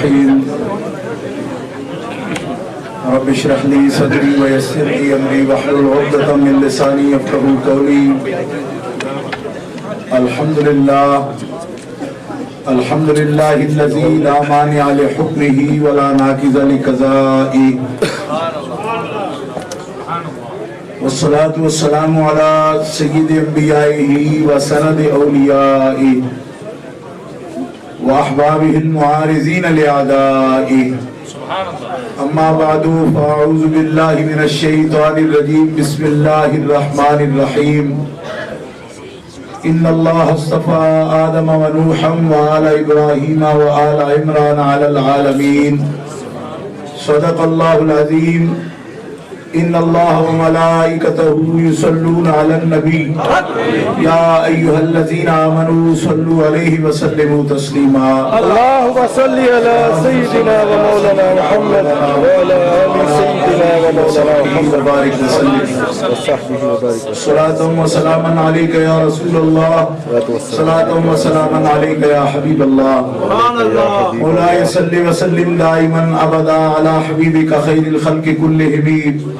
الرحيم رب اشرح لي صدري ويسر لي امري واحلل عقدة من لساني يفقهوا قولي. الحمد لله الذي لا مانع لحكمه ولا ناقض لقضائه، والصلاة والسلام على سيد انبيائه وسند اوليائه واحبابه المعارضين لاعدائه. اما بعد فاعوذ بالله من الشيطان الرجيم. بسم الله الرحمن الرحيم. ان الله اصطفى آدم ونوحا وآل ابراهيم وآل عمران على العالمين. صدق الله العظيم. ان الله وملائكته يصلون على النبي يا ايها الذين امنوا صلوا عليه وسلموا تسليما. اللهم صل على سيدنا ومولانا محمد وعلى ال سيدنا ومولانا محمد وبارك وسلم وصحبه وبارك. صلاة وسلاما عليك يا رسول الله، صلاة وسلاما عليك يا حبيب الله. مولاي صل وسلم دائما ابدا على حبيبك خير الخلق كلهم.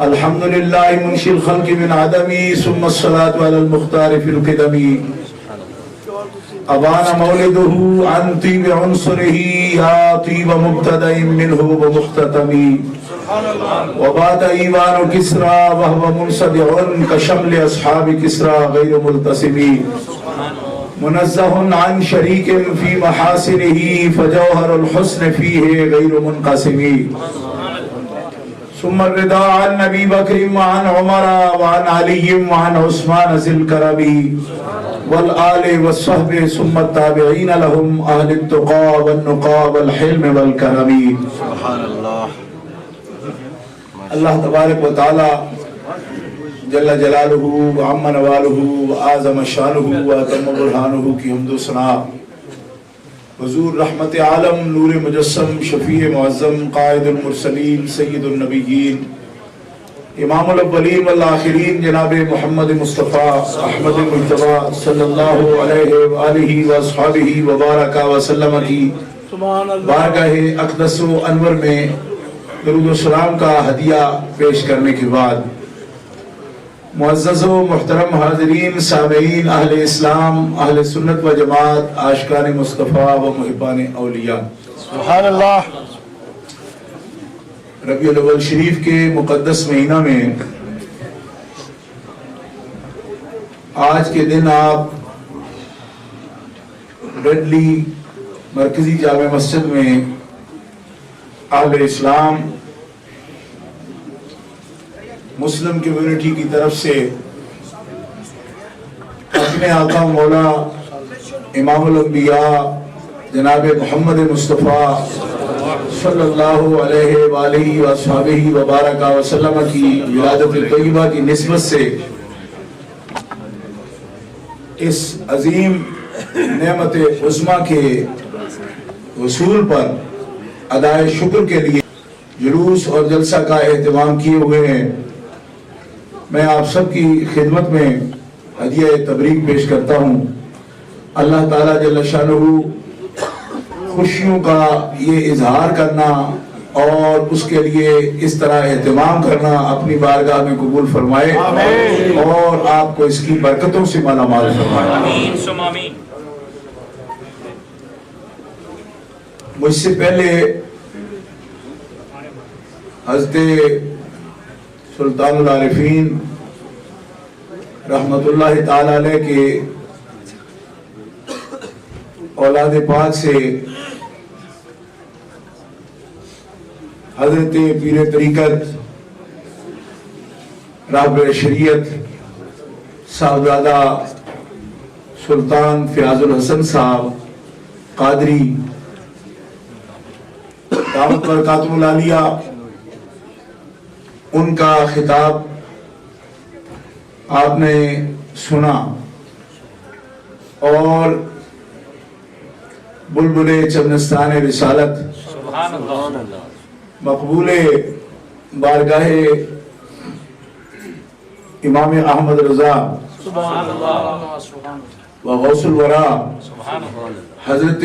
الحمد لله منشي الخلق من عدمي، ثم الصلاة على المختار في القدم. أبان مولده عن طيب عنصره يا طيب مبتدأ منه ومختتم. وبات إيوان كسرى وهو منصدع كشمل أصحاب كسرى غير ملتسم. منزه عن شريك في محاسنه فجوهر الحسن فيه غير منقسم. ثم الرضا عن نبي بكر وعن عمر وعن علي وعن عثمان ذي الكرم والآل والصحب ثم التابعين لهم أهل التقى والنقى والحلم والكرم. سبحان الله. اللہ تبارک و تعالی جل جلالہ وعم نوالہ وآزم شانہ واتم برہانہ کی حمد و ثنا. حضور رحمت عالم، نور مجسم، شفیع معظم، قائد المرسلین، سید النبیین، امام الاولین والآخرین، جناب محمد مصطفیٰ احمد مجتبیٰ صلی اللہ علیہ وآلہ وآصحابہ وبارک وسلم کی بارگاہ اقدس و انور میں درود و سلام کا ہدیہ پیش کرنے کے بعد، معزز و محترم حاضرین، سامعین، اہل اسلام، اہل سنت و جماعت، عاشقان مصطفیٰ و محبان اولیاء، سبحان اللہ. ربیع الاول شریف کے مقدس مہینہ میں آج کے دن آپ ریڈلی مرکزی جامع مسجد میں اہل اسلام مسلم کمیونٹی کی طرف سے اپنے آقا مولا امام الانبیاء جناب محمد مصطفیٰ صلی اللہ علیہ وآلہ وآصحابہ وبارک وسلم کی ولادت طیبہ کی نسبت سے اس عظیم نعمت عظمیٰ کے وصول پر ادائے شکر کے لیے جلوس اور جلسہ کا اہتمام کیے ہوئے ہیں. میں آپ سب کی خدمت میں ہدیہ تبریک پیش کرتا ہوں. اللہ تعالیٰ جل شانہ خوشیوں کا یہ اظہار کرنا اور اس کے لیے اس طرح اہتمام کرنا اپنی بارگاہ میں قبول فرمائے اور آپ کو اس کی برکتوں سے مالا مال فرمائے. مجھ سے پہلے حضرت سلطان العارفین رحمت اللہ تعالی علیہ کے اولاد پاک سے حضرت پیر طریقت راہبر شریعت صاحبزادہ سلطان فیاض الحسن صاحب قادری دعوت برکاتہ العالیہ، ان کا خطاب آپ نے سنا اور بلبل چمنستان رسالت مقبول بارگاہ امام احمد رضا و غوث الورا حضرت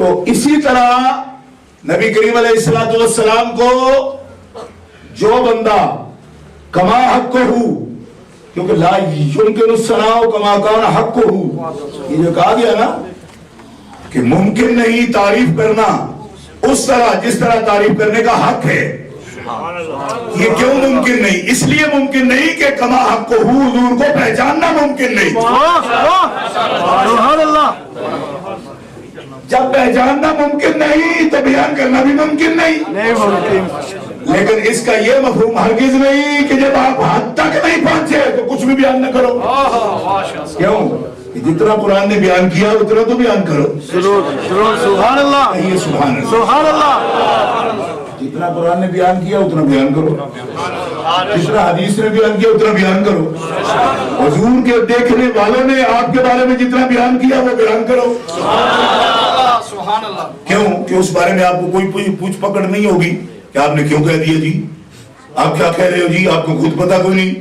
تو اسی طرح نبی کریم علیہ الصلوۃ والسلام کو جو بندہ کما حق ہو، کیونکہ لا یمکن الثناء کما کان حق ہو، یہ جو کہا گیا نا کہ ممکن نہیں تعریف کرنا اس طرح جس طرح تعریف کرنے کا حق ہے. یہ کیوں ممکن نہیں؟ اس لیے ممکن نہیں کہ کما حق ہو حضور کو پہچاننا ممکن نہیں. سبحان اللہ. جب پہچاننا ممکن نہیں تو بیان کرنا بھی ممکن نہیں. لیکن اس کا یہ مفہوم ہرگز نہیں کہ جب آپ حد تک نہیں پہنچے تو کچھ بھی بیان نہ کرو. کیوں؟ جتنا قرآن نے بیان کیا اتنا تو بیان کرو. سبحان اللہ. سبحان اللہ. سبحان اللہ. جتنا قرآن نے بیان کیا اتنا بیان کرو، جتنا حدیث نے بیان کیا اتنا بیان کرو. حضور کے دیکھنے والوں نے آپ کے بارے میں جتنا بیان کیا وہ بیان کرو. کیوں کہ اس بارے میں آپ کو کوئی پوچھ پکڑ نہیں ہوگی کہ آپ نے کیوں کہہ دیا جی، آپ کیا کہہ رہے ہو جی، آپ کو خود پتہ کوئی نہیں.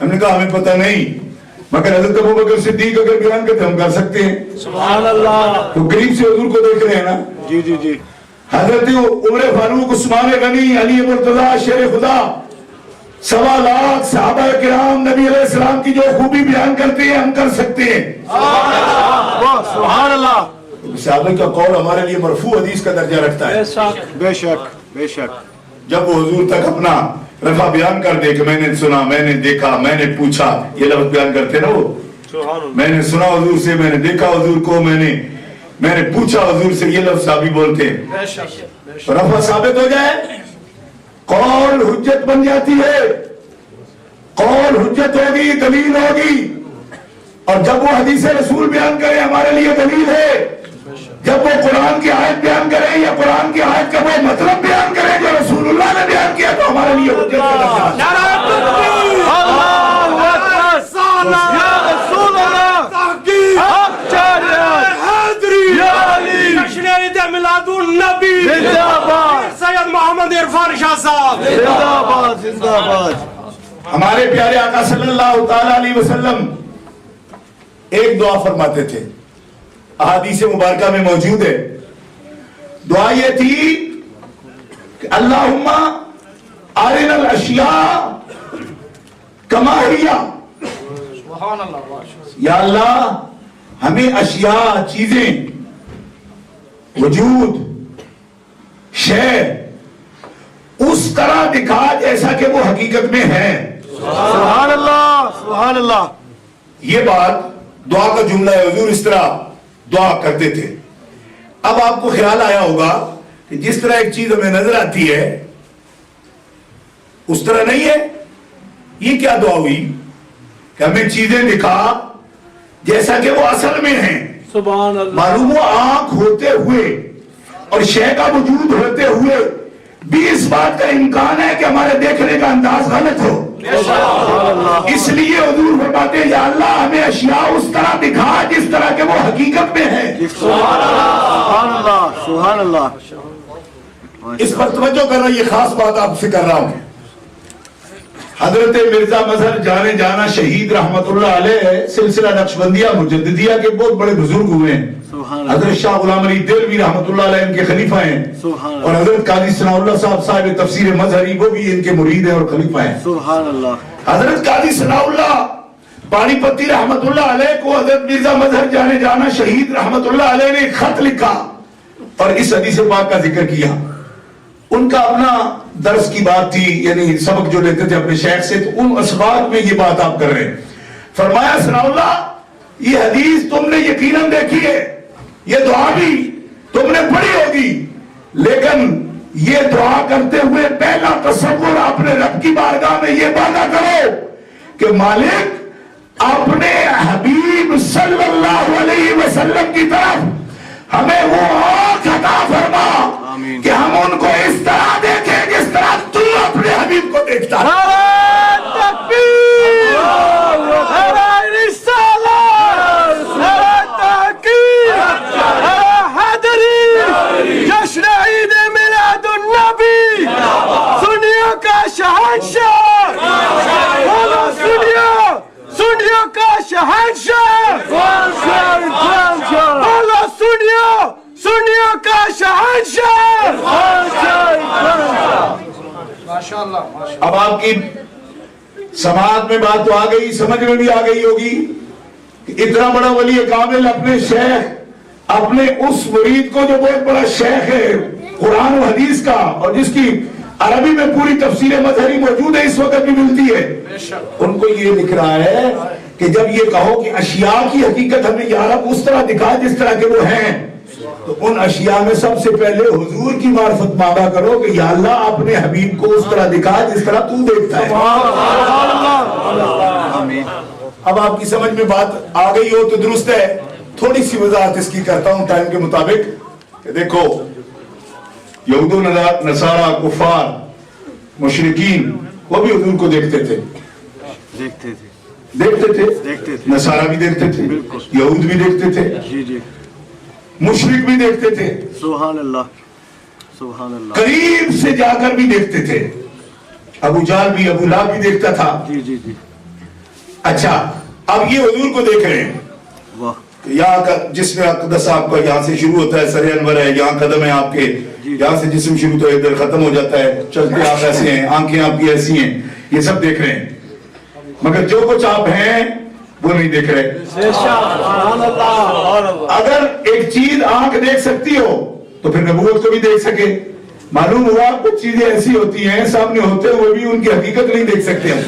ہم نے کہا ہمیں پتہ نہیں، مگر حضرت ابوبکر صدیق اگر بیان کرتے ہم کر سکتے ہیں. سبحان اللہ. تو قریب سے حضور کو دیکھ رہے ہیں نا. جی جی جی. حضرت عمر فاروق، عثمان غنی، علی مرتضیٰ، شیر خدا، 1.25 لاکھ صحابہ کرام نبی علیہ السلام کی جو خوبی بیان کرتے ہیں ہم کر سکتے ہیں. سبحان اللہ. صحابہ کا قول ہمارے لیے مرفوع حدیث کا درجہ رکھتا ہے. بے شک بے شک. جب وہ حضور تک اپنا رفع بیان کر دے کہ میں نے سنا، میں نے دیکھا، میں نے پوچھا، یہ لفظ بیان کرتے نا وہ. میں نے سنا حضور سے، میں نے دیکھا حضور کو، میں نے پوچھا حضور سے، یہ لفظ صحابی بولتے ہیں. رفع ثابت ہو جائے قول حجت بن جاتی ہے. قول حجت ہوگی، دلیل ہوگی. اور جب وہ حدیث رسول بیان کرے ہمارے لیے دلیل ہے. جب وہ قرآن کی آیت بیان کرے یا قرآن کی آیت کا وہ مطلب بیان کرے جو رسول اللہ نے بیان کیا تو ہمارے لیے حجت کا درجہ ہے. سید محمد عرفان شاہ صاحب زندہ باد زندہ باد. ہمارے پیارے آقا صلی اللہ تعالی علیہ وسلم ایک دعا فرماتے تھے، احادیث مبارکہ میں موجود ہے. دعا یہ تھی کہ اللہم ارنا الاشیاء کما ہی. یا اللہ ہمیں اشیاء، چیزیں، وجود، شے اس طرح دکھا جیسا کہ وہ حقیقت میں ہے. سبحان اللہ. سبحان اللہ. یہ بات دعا کا جملہ ہے. حضور اس طرح دعا کرتے تھے. اب آپ کو خیال آیا ہوگا کہ جس طرح ایک چیز ہمیں نظر آتی ہے اس طرح نہیں ہے. یہ کیا دعا ہوئی کہ ہمیں چیزیں دکھا جیسا کہ وہ اصل میں ہیں. سبحان اللہ. معلوم ہو آنکھ ہوتے ہوئے اور شے کا وجود ہوتے ہوئے بھی اس بات کا امکان ہے کہ ہمارے دیکھنے کا انداز غلط ہو. اس لیے حضور فرماتے ہیں یا اللہ ہمیں اشیاء اس طرح دکھا جس طرح کہ وہ حقیقت میں ہے. سبحان اللہ. سبحان اللہ. اس پر توجہ کر رہا، یہ خاص بات آپ سے کر رہا ہوں. حضرت مرزا مظہر جانے جانا شہید رحمت اللہ علیہ سلسلہ نقشبندیہ مجددیہ کے بہت بڑے بزرگ ہوئے ہیں. حضرت شاہ غلام علی دہلوی رحمت اللہ علیہ ان کے خلیفہ ہیں. اور حضرت قاضی ثناء اللہ صاحب تفسیر مظہری وہ بھی ان کے مرید ہیں اور خلیفہ ہیں. سبحان اللہ. حضرت قاضی ثناء اللہ پانی پتی رحمت اللہ علیہ کو حضرت مرزا مظہر جانے جانا شہید رحمت اللہ علیہ نے ایک خط لکھا اور اس حدیث پاک کا ذکر کیا. ان کا اپنا درس کی بات تھی، یعنی سبق جو لیتے تھے اپنے شیخ سے، تو ان اسباق میں یہ بات آپ کر رہے ہیں. فرمایا ثناء اللہ یہ حدیث تم نے یقیناً دیکھی ہے، یہ دعا بھی تم نے پڑھی ہوگی، لیکن یہ دعا کرتے ہوئے پہلا تصور اپنے رب کی بارگاہ میں یہ وعدہ کرو کہ مالک اپنے حبیب صلی اللہ علیہ وسلم کی طرف ہمیں وہ آنکھ عطا فرما کہ ہم ان کو اس طرح دیکھیں جس طرح تو اپنے حبیب کو دیکھتا ہے. جشن عید میلاد النبی سنیوں کا شہنشاہ، سنیوں کا شہنشاہ، سنیوں اب آپ کی سماعت میں بات تو آ گئی، سمجھ میں بھی آ گئی ہوگی کہ اتنا بڑا ولی کامل اپنے شیخ، اپنے اس مرید کو جو بہت بڑا شیخ ہے قرآن و حدیث کا، اور جس کی عربی میں پوری تفسیر مظہری موجود ہے، اس وقت بھی ملتی ہے، ان کو یہ لکھ رہا ہے کہ جب یہ کہو کہ اشیاء کی حقیقت ہمیں یا رب اس طرح دکھا جس طرح کے وہ ہیں، تو ان اشیاء میں سب سے پہلے حضور کی معرفت مانگا کرو کہ یا اللہ اپنے حبیب کو اس طرح دکھا جس طرح تو دیکھتا ہے۔ اب آپ کی سمجھ میں بات آ گئی ہو تو درست ہے، تھوڑی سی وضاحت اس کی کرتا ہوں ٹائم کے مطابق کہ دیکھو یہود و نصارہ، کفار، مشرکین، وہ بھی حضور کو دیکھتے تھے، نصارہ بھی دیکھتے تھے، یہود بھی دیکھتے تھے، مشرک بھی دیکھتے تھے، سبحان اللہ سبحان اللہ، قریب سے جا کر بھی دیکھتے تھے، ابو جہل بھی، ابو لہب بھی دیکھتا تھا۔ اچھا اب یہ حضور کو دیکھ رہے ہیں، یہاں کا جسم اقدس آپ کا یہاں سے شروع ہوتا ہے، سر انور ہے، یہاں قدم ہے آپ کے، یہاں سے جسم شروع تو ادھر ختم ہو جاتا ہے، چلتے آپ ایسے ہیں، آنکھیں آپ کی ایسی ہیں، یہ سب دیکھ رہے ہیں، مگر جو کچھ آپ ہیں وہ نہیں دیکھ رہے۔ اگر ایک چیز آنکھ دیکھ سکتی ہو تو پھر نبوت کو بھی دیکھ سکے۔ معلوم ہوا کچھ چیزیں ایسی ہوتی ہیں سامنے ہوتے ہوئے بھی ان کی حقیقت نہیں دیکھ سکتے ہم۔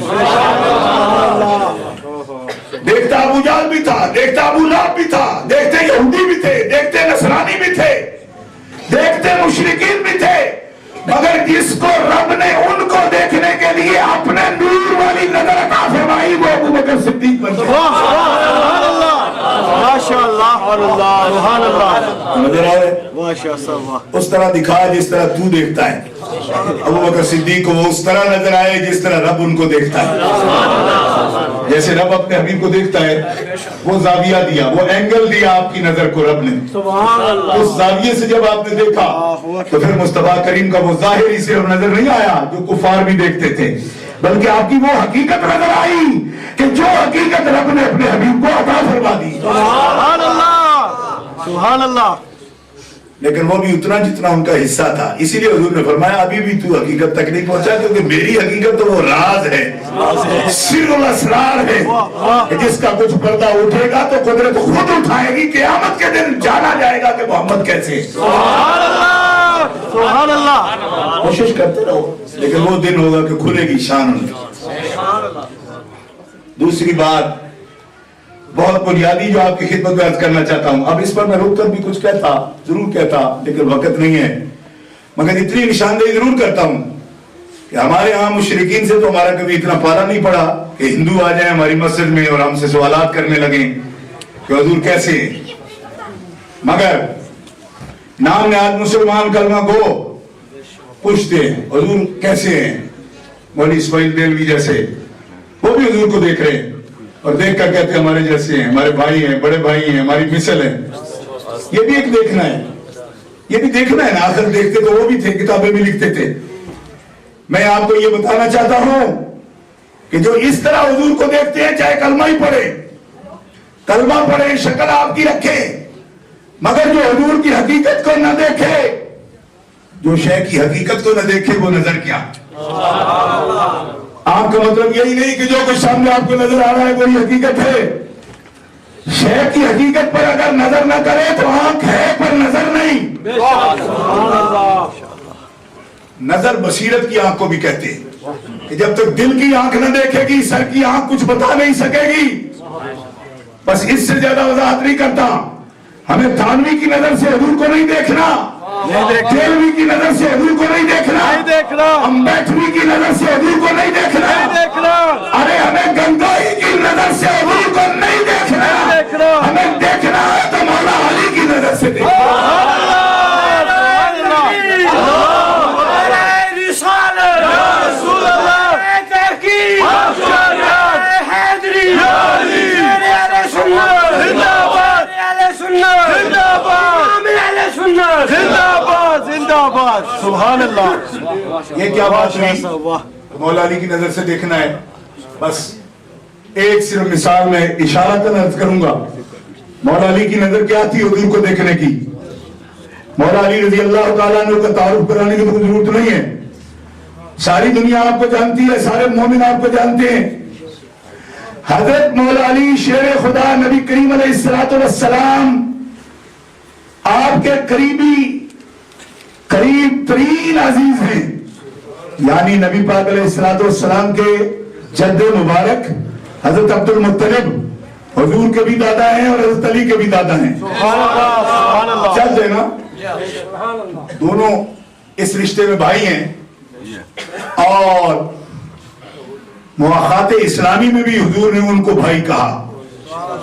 دیکھتا ابو جہل بھی تھا، دیکھتا ابو لہب بھی تھا، دیکھتے یہودی بھی تھے، دیکھتے نصرانی بھی تھے، دیکھتے مشرکین بھی تھے، مگر جس کو رب نے ان کو دیکھنے کے لیے اپنے نور والی نظر عطا فرمائی وہ ابو بکر صدیق بن گئے۔ نظر آ رہے اس طرح دکھا جس طرح تو دیکھتا ہے۔ ابو بکر صدیق کو وہ اس طرح نظر آئے جس طرح رب ان کو دیکھتا ہے، جیسے رب اپنے حبیب کو دیکھتا ہے۔ وہ زاویہ دیا، وہ اینگل دیا آپ کی نظر کو رب نے، اس زاویے سے جب آپ نے دیکھا تو پھر مصطفیٰ کریم کا وہ ظاہری صرف نظر نہیں آیا جو کفار بھی دیکھتے تھے، بلکہ آپ کی وہ حقیقت نظر آئی کہ جو حقیقت رب نے اپنے حبیب کو عطا فرما دی۔ سبحان اللہ سبحان اللہ۔ لیکن وہ بھی اتنا جتنا ان کا حصہ تھا، اسی لیے حضور نے فرمایا ابھی بھی تو حقیقت تک نہیں پہنچا، کیونکہ میری حقیقت تو وہ راز ہے، سر الاسرار ہے، جس کا کچھ پردہ اٹھے گا تو قدرت خود اٹھائے گی، قیامت کے دن جانا جائے گا کہ محمد کیسے۔ سبحان اللہ سبحان اللہ۔ کوشش کرتے رہو، لیکن وہ دن ہوگا کہ کھلے گی شان ان کی۔ دوسری بات بہت بنیادی جو آپ کی خدمت میں عرض کرنا چاہتا ہوں، اب اس پر میں رک کر بھی کچھ کہتا ضرور کہتا لیکن وقت نہیں ہے، مگر اتنی نشاندہی ضرور کرتا ہوں کہ ہمارے ہاں مشرکین سے تو ہمارا کبھی اتنا پارا نہیں پڑا کہ ہندو آ جائیں ہماری مسجد میں اور ہم سے سوالات کرنے لگیں کہ حضور کیسے ہیں، مگر نام نہاد مسلمان کلمہ کو پوچھتے ہیں حضور کیسے ہیں، مولوی اسماعیل دیلوی جیسے، وہ بھی حضور کو دیکھ رہے ہیں اور دیکھ کر کہتے ہیں ہمارے جیسے ہیں، ہمارے بھائی ہیں، بڑے بھائی ہیں، ہماری مثل ہے۔ یہ بھی ایک دیکھنا ہے، یہ بھی دیکھنا ہے نا، آخر دیکھتے تو وہ بھی تھے، کتابیں بھی لکھتے تھے۔ میں آپ کو یہ بتانا چاہتا ہوں کہ جو اس طرح حضور کو دیکھتے ہیں، چاہے کلمہ ہی پڑھے، کلمہ پڑھے، شکل آپ کی رکھے، مگر جو حضور کی حقیقت کو نہ دیکھے، جو شے کی حقیقت کو نہ دیکھے، وہ نظر کیا؟ آپ کا مطلب یہی نہیں کہ جو کچھ سامنے آپ کو نظر آ رہا ہے وہی حقیقت ہے۔ شے کی حقیقت پر اگر نظر نہ کرے تو آنکھ ہے پر نظر نہیں۔ نظر بصیرت کی آنکھ کو بھی کہتے ہیں کہ جب تک دل کی آنکھ نہ دیکھے گی سر کی آنکھ کچھ بتا نہیں سکے گی۔ بس اس سے زیادہ وضاحت نہیں کرتا۔ ہمیں تھانوی کی نظر سے حضور کو نہیں دیکھنا، دیلوی کی نظر سے حضور کو نہیں دیکھنا، امبیٹوی کی نظر سے حضور کو نہیں دیکھنا، ارے ہمیں گنگائی کی نظر سے حضور کو نہیں دیکھنا، ہمیں دیکھنا ہے تو مولا علی کی نظر سے دیکھنا۔ سبحان اللہ۔ یہ کیا بات ہوئی؟ مولا علی کی نظر سے دیکھنا ہے۔ بس ایک صرف مثال میں اشارہ کر عرض کروں گا۔ مولا علی کی نظر کیا تھی حضور کو دیکھنے کی؟ مولا علی رضی اللہ تعالیٰ عنہ کا تعارف کرانے کی تو ضرورت نہیں ہے۔ ساری دنیا آپ کو جانتی ہے، سارے مومن آپ کو جانتے ہیں. حضرت مولا علی شیر خدا نبی کریم علیہ السلام آپ کے قریب ترین عزیز ہیں. یعنی نبی پاک علیہ السلام کے جد مبارک حضرت عبد المطلب حضور کے بھی دادا ہیں اور حضرت علی کے بھی دادا ہیں. جد ہے نا، دونوں اس رشتے میں بھائی ہیں. اور مواخات اسلامی میں بھی حضور نے ان کو بھائی کہا.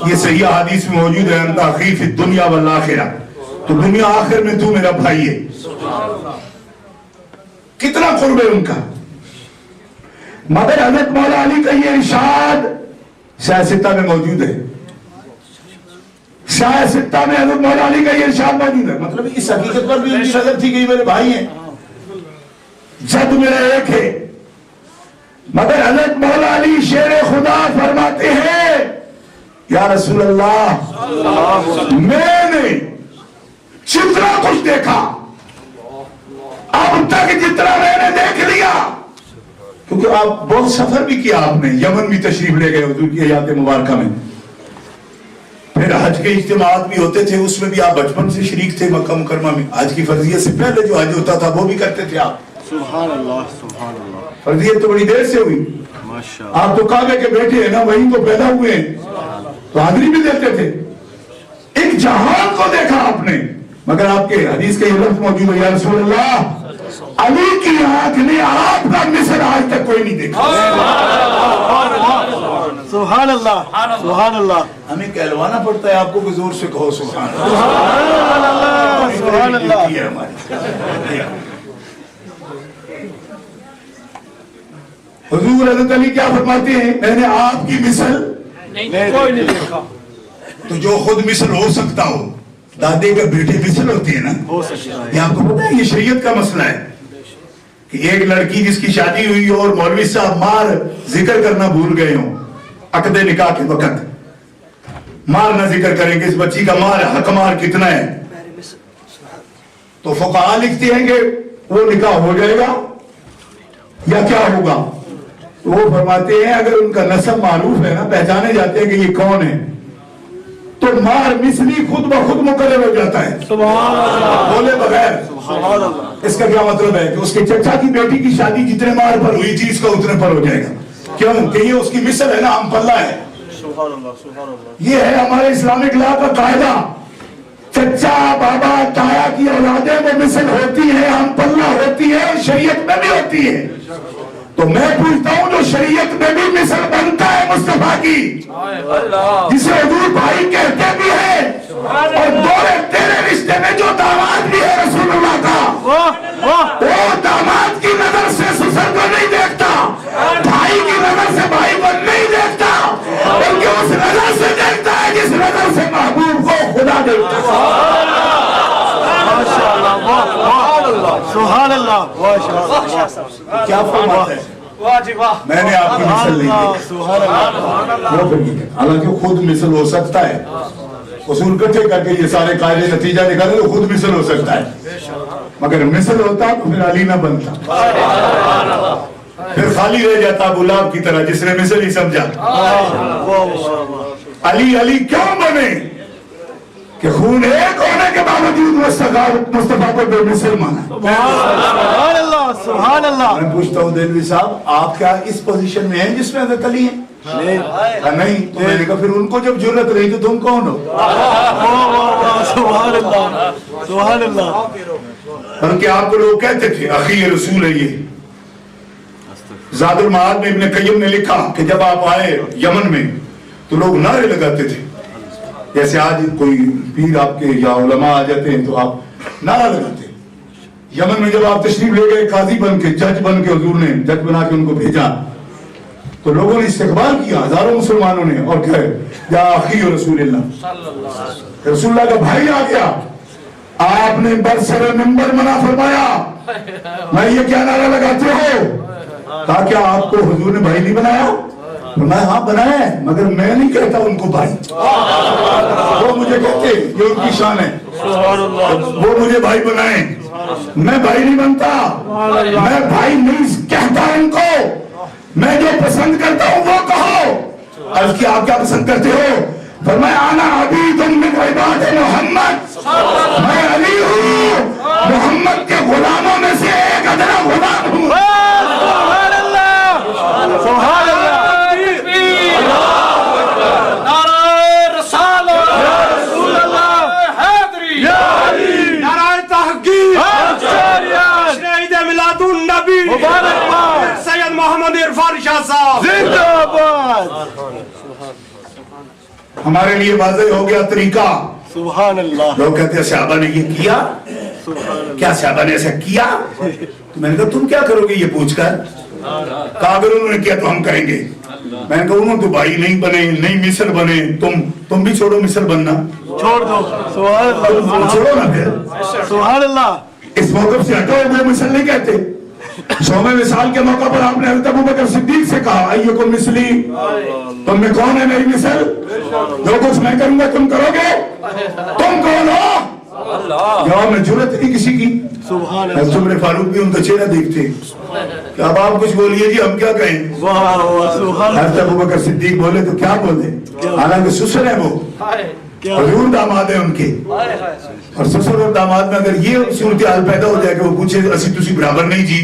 یہ صحیح حدیث میں موجود ہے، انت اخی فی الدنیا والآخرہ، تو دنیا آخر میں تو میرا بھائی ہے. کتنا قرب ہے ان کا. مگر حضرت مولا علی کا یہ ارشاد سیاستہ میں موجود ہے. سیاستہ میں حضرت مولا علی کا یہ ارشاد موجود ہے. مطلب اس حقیقت پر بھی ان کی نظر تھی کہ یہ میرے بھائی ہیں، جد میرا ایک ہے. مگر حضرت مولا علی شیر خدا فرماتے ہیں یا رسول اللہ، میں نے جتنا کچھ دیکھا اب تک، جتنا میں نے دیکھ لیا، کیونکہ آپ بہت سفر بھی کیا، آپ نے یمن بھی تشریف لے گئے حضور کی حیات مبارکہ میں. پھر حج کے اجتماعات بھی ہوتے تھے، اس میں بھی آپ بچپن سے شریک تھے مکہ مکرمہ میں. حج کی فرضیت سے پہلے جو حج ہوتا تھا وہ بھی کرتے تھے آپ. سبحان اللہ سبحان اللہ. فرضیت تو بڑی دیر سے ہوئی. آپ تو کعبے کے بیٹے ہیں نا، وہیں تو پیدا ہوئے ہیں، تو حاضری بھی دیتے تھے. ایک جہان کو دیکھا آپ نے. مگر آپ کے حدیث کے یہ لفظ موجود ہے یا رسول اللہ، علی کی آنکھ نے آپ کا مثل آج تک کوئی نہیں دیکھا. سبحان اللہ سبحان اللہ. ہمیں کہلوانا پڑتا ہے آپ کو کہ زور سے کہو سبحان اللہ سبحان اللہ. حضور حضرت علی کیا فرماتے ہیں؟ میں نے آپ کی مثل کوئی نہیں دیکھا. تو جو خود مثل ہو سکتا ہو، دادے کا بیٹے مثل ہوتی ہے نا. یہ آپ کو پتا ہے، یہ شریعت کا مسئلہ ہے کہ ایک لڑکی جس کی شادی ہوئی اور مولوی صاحب مار ذکر کرنا بھول گئے ہوں عقد نکاح کے وقت، مار نہ ذکر کریں کہ اس بچی کا مار حق مار کتنا ہے، تو فقہاء لکھتے ہیں کہ وہ نکاح ہو جائے گا یا کیا ہوگا. تو وہ فرماتے ہیں اگر ان کا نسب معروف ہے نا، پہچانے جاتے ہیں کہ یہ کون ہے، تو مار مثلی خود بخود مقرر ہو جاتا ہے بولے بغیر. اس کا کیا مطلب ہے کہ اس کے چچا کی بیٹی کی شادی جتنے مار پر ہوئی تھی اس کا اتنے پر ہو جائے گا. کیوں کہ یہ اس کی مثل ہے نا، ہم پلہ ہے. یہ ہے ہمارے اسلامک لا کا قاعدہ. چچا بابا تایا کی اولادیں وہ مثل ہوتی ہیں، ہم پلہ ہوتی ہے، شریعت میں بھی ہوتی ہے. تو میں پوچھتا ہوں جو شریعت میں بھی مثل بنتا ہے مصطفیٰ کی، جسے حضور بھائی کہتے بھی ہیں، اور دورے تیرے رشتے میں جو داماد بھی ہے رسول اللہ کا، وہ داماد کی نظر سے سسر کو نہیں دیکھتا، بھائی کی نظر سے بھائی کو نہیں دیکھتا، بلکہ اس نظر سے دیکھتا ہے جس نظر سے محبوب کو خدا دیکھتا ہے. سبحان اللہ. کیا فرماتا ہے؟ میں نے آپ کی مثل نہیں دیکھی. حالانکہ خود مثل ہو سکتا ہے، اصول کٹھے کر کے یہ سارے قاعدے نتیجہ نکالے تو خود مثل ہو سکتا ہے. مگر مثل ہوتا تو پھر علی نہ بنتا، پھر خالی رہ جاتا گلاب کی طرح جس نے مثل ہی سمجھا. علی علی کیوں بنے کہ خون ایک ہونے کے باوجود مصطفیٰ کو بے مثل مانا. سبحان اللہ سبحان اللہ. میں پوچھتا ہوں دلوی صاحب، آپ کیا اس پوزیشن میں ہیں جس میں حضرت علی ہیں؟ نہیں. تو میں نے کہا پھر ان کو جب جرت رہی تو تم کون ہو؟ سبحان اللہ سبحان اللہ. بلکہ آپ کو لوگ کہتے تھے اخی رسول ہے. یہ زاد المعاد میں ابن قیم نے لکھا کہ جب آپ آئے یمن میں تو لوگ نعرے لگاتے تھے، جیسے آج کوئی پیر آپ کے یا علماء آ جاتے ہیں تو آپ نعرہ لگاتے ہیں. یمن میں جب آپ تشریف لے گئے قاضی بن کے، جج بن کے، حضور نے جج بنا کے ان کو بھیجا تو لوگوں نے استقبال کیا، ہزاروں مسلمانوں نے، اور کہے یا اخی رسول اللہ، رسول اللہ کا بھائی آ گیا. آپ نے برسر منبر منع فرمایا. میں یہ کیا نعرہ لگاتے ہو؟ کہا کیا آپ کو حضور نے بھائی نہیں بنایا؟ فرمایا ہاں بنایا ہے مگر میں نہیں کہتا ان کو بھائی، وہ مجھے کہتے یہ ان کی شان ہے، وہ مجھے بھائی بنائیں، میں بھائی نہیں بنتا، میں بھائی نہیں کہتا ان کو، میں جو پسند کرتا ہوں وہ کہو۔ عرض کیا آپ کیا پسند کرتے ہو؟ فرمایا انا عبید من عباد محمد، میں علی ہوں محمد کے غلاموں میں سے ایک ادنا غلام ہوں۔ سبحان اللہ، سبحان اللہ، نعرہ رسالت یا رسول اللہ، حیدری یا علی، نعرہ تحقیق عید میلاد النبی مبارکباد، سید محمد عرفان شاہ صاحب زندہ باد۔ ہمارے لیے واضح ہو گیا طریقہ۔ سبحان اللہ، لوگ کہتے ہیں صحابہ نے یہ کیا، کیا صحابہ نے ایسا کیا؟ تو میں نے کہا تم کیا کرو گے یہ پوچھ کر؟ کہا اگر انہوں نے کیا تو ہم کریں گے۔ میں نے کہا انہوں تو بھائی نہیں بنے، نہیں مصر بنے، تم بھی چھوڑو مصر بننا، چھوڑ دو۔ سبحان اللہ، چھوڑو نا پھر، سبحان اللہ، اس موقف سے ہٹو، وہ مصر نہیں کہتے۔ 100ویں وصال کے موقع پر آپ نے حضرت ابوبکر صدیق سے کہا ایکم مثلی، تم میں کون ہے میری مثل؟ جو کچھ میں کروں گا تم کرو گے؟ تم کون ہو؟ جواب میں جرت نہیں کسی کی۔ حضرت عمر فاروق بھی ان کا چہرہ دیکھتے کہ اب آپ کچھ بولیے جی ہم کیا کہیں؟ حضرت ابوبکر صدیق بولے تو کیا بولے، حالانکہ سسر ہے وہ، حضور داماد ہیں ان کے، اور سسر اور داماد میں اگر یہ صورتحال پیدا ہو جائے کہ وہ پوچھے اسی تسی برابر نہیں جی،